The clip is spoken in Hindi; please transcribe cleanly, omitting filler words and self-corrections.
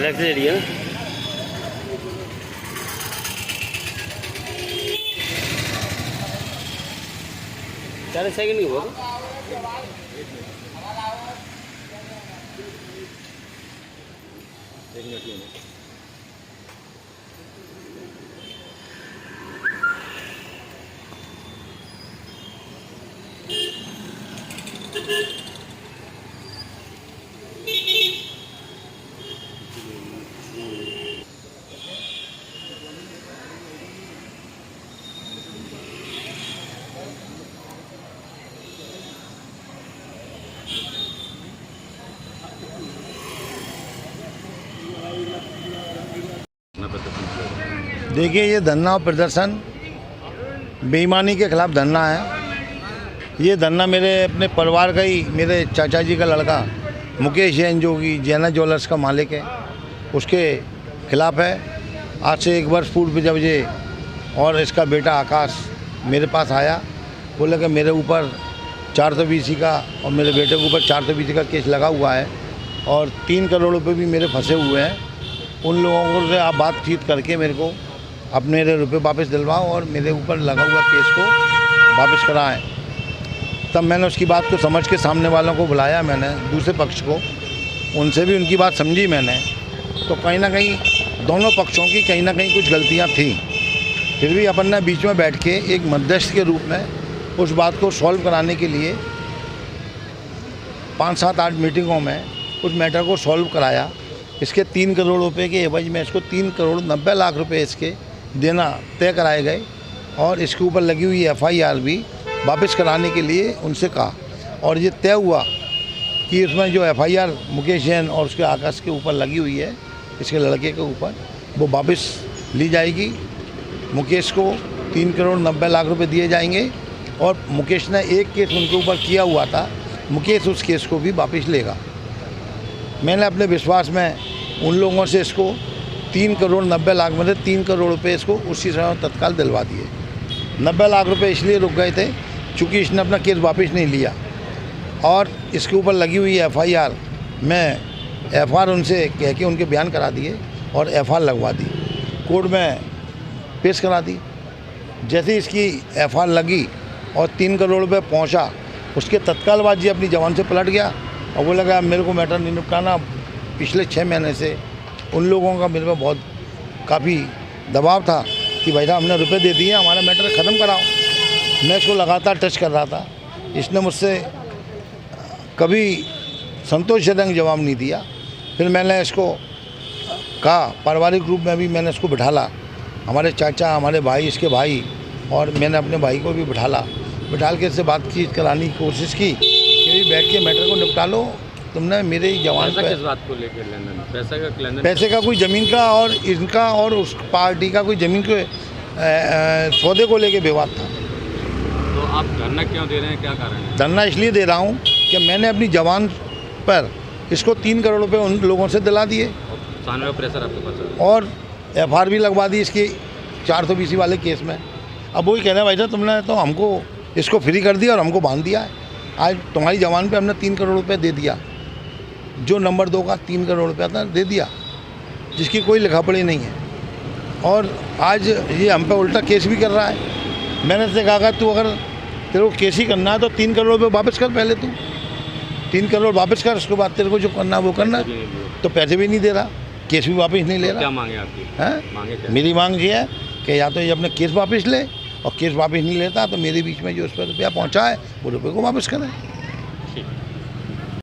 ब्लैक से रेडी है ना। 40 सेकंड की हुआ एक मिनट में। देखिए, ये धरना और प्रदर्शन बेईमानी के खिलाफ धरना है। ये धरना मेरे अपने परिवार का ही, मेरे चाचा जी का लड़का मुकेश जैन जो कि जैना ज्वेलर्स का मालिक है, उसके खिलाफ है। आज से 1 वर्ष पूर्व जब ये और इसका बेटा आकाश मेरे पास आया, बोला कि मेरे ऊपर 420 का और मेरे बेटे के ऊपर 420 का केस लगा हुआ है और 3 करोड़ रुपये भी मेरे फंसे हुए हैं। उन लोगों से आप बातचीत करके मेरे को अपने मेरे रुपये वापस दिलवाओ और मेरे ऊपर लगा हुआ केस को वापस कराएं। तब मैंने उसकी बात को समझ के सामने वालों को बुलाया, मैंने दूसरे पक्ष को, उनसे भी उनकी बात समझी मैंने। तो कहीं ना कहीं दोनों पक्षों की कहीं ना कहीं कुछ गलतियां थी। फिर भी अपन ने बीच में बैठ के एक मध्यस्थ के रूप में उस बात को सॉल्व कराने के लिए 5, 7, 8 मीटिंगों में उस मैटर को सॉल्व कराया। इसके 3 करोड़ रुपए के एवज में इसको 3 करोड़ 90 लाख रुपए इसके देना तय कराए गए और इसके ऊपर लगी हुई FIR भी वापस कराने के लिए उनसे कहा। और ये तय हुआ कि उसमें जो FIR मुकेश जैन और उसके आकाश के ऊपर लगी हुई है, इसके लड़के के ऊपर, वो वापस ली जाएगी। मुकेश को 3 करोड़ 90 लाख रुपए दिए जाएंगे और मुकेश ने एक केस उनके ऊपर किया हुआ था, मुकेश उस केस को भी वापस लेगा। मैंने अपने विश्वास में उन लोगों से इसको 3 करोड़ 90 लाख में से 3 करोड़ रुपए इसको उसी समय तत्काल दिलवा दिए। 90 लाख रुपए इसलिए रुक गए थे चूँकि इसने अपना केस वापस नहीं लिया और इसके ऊपर लगी हुई FIR में FR उनसे कह के उनके बयान करा दिए और FR लगवा दी, कोर्ट में पेश करा दी। जैसे इसकी FR लगी और 3 करोड़ रुपये पहुँचा, उसके तत्काल बाद ये अपनी जवान से पलट गया और वो लगा मेरे को मैटर नहीं निपटाना। पिछले 6 महीने से उन लोगों का मेरे पे बहुत काफ़ी दबाव था कि भाई साहब हमने रुपए दे दिए, हमारा मैटर ख़त्म कराओ। मैं इसको लगातार टच कर रहा था, इसने मुझसे कभी संतोषजनक जवाब नहीं दिया। फिर मैंने इसको कहा, पारिवारिक रूप में भी मैंने इसको बिठाला, हमारे चाचा, हमारे भाई, इसके भाई, और मैंने अपने भाई को भी बिठाल के इससे बातचीत कराने की कोशिश की कि बैठ के मैटर को निपटा लो। तुमने मेरे ही जवान पे किस बात को लेकर लेना, पैसे का कोई ज़मीन का और इनका और उस पार्टी का कोई ज़मीन के सौदे को लेके विवाद था। तो आप धरना क्यों दे रहे हैं, क्या कारण है? धरना इसलिए दे रहा हूँ कि मैंने अपनी जवान पर इसको 3 करोड़ रुपए उन लोगों से दिला दिए सामने का प्रेशर आपके पास है और FR भी लगवा दी इसकी 420 वाले केस में। अब वही कह रहे हैं भाई साहब तुमने तो हमको इसको फ्री कर दिया और हमको बांध दिया है। आज तुम्हारी जवान पे हमने 3 करोड़ रुपए दे दिया, जो नंबर 2 का 3 करोड़ रुपया था दे दिया, जिसकी कोई लिखा पढ़ी नहीं है। और आज ये हम पे उल्टा केस भी कर रहा है। मैंने इससे कहा तू अगर तेरे को केस ही करना है तो 3 करोड़ रुपये वापस कर, पहले तू 3 करोड़ वापस कर, उसके बाद तेरे को जो करना है वो करना। तो पैसे भी नहीं दे रहा, केस भी वापस नहीं ले रहा। क्या मांगे आपकी? हैं, मेरी मांग ये है कि या तो ये अपने केस वापस ले, और केस वापस नहीं लेता तो मेरे बीच में जो उस पर रुपया पहुँचा है वो रुपये को वापस करें।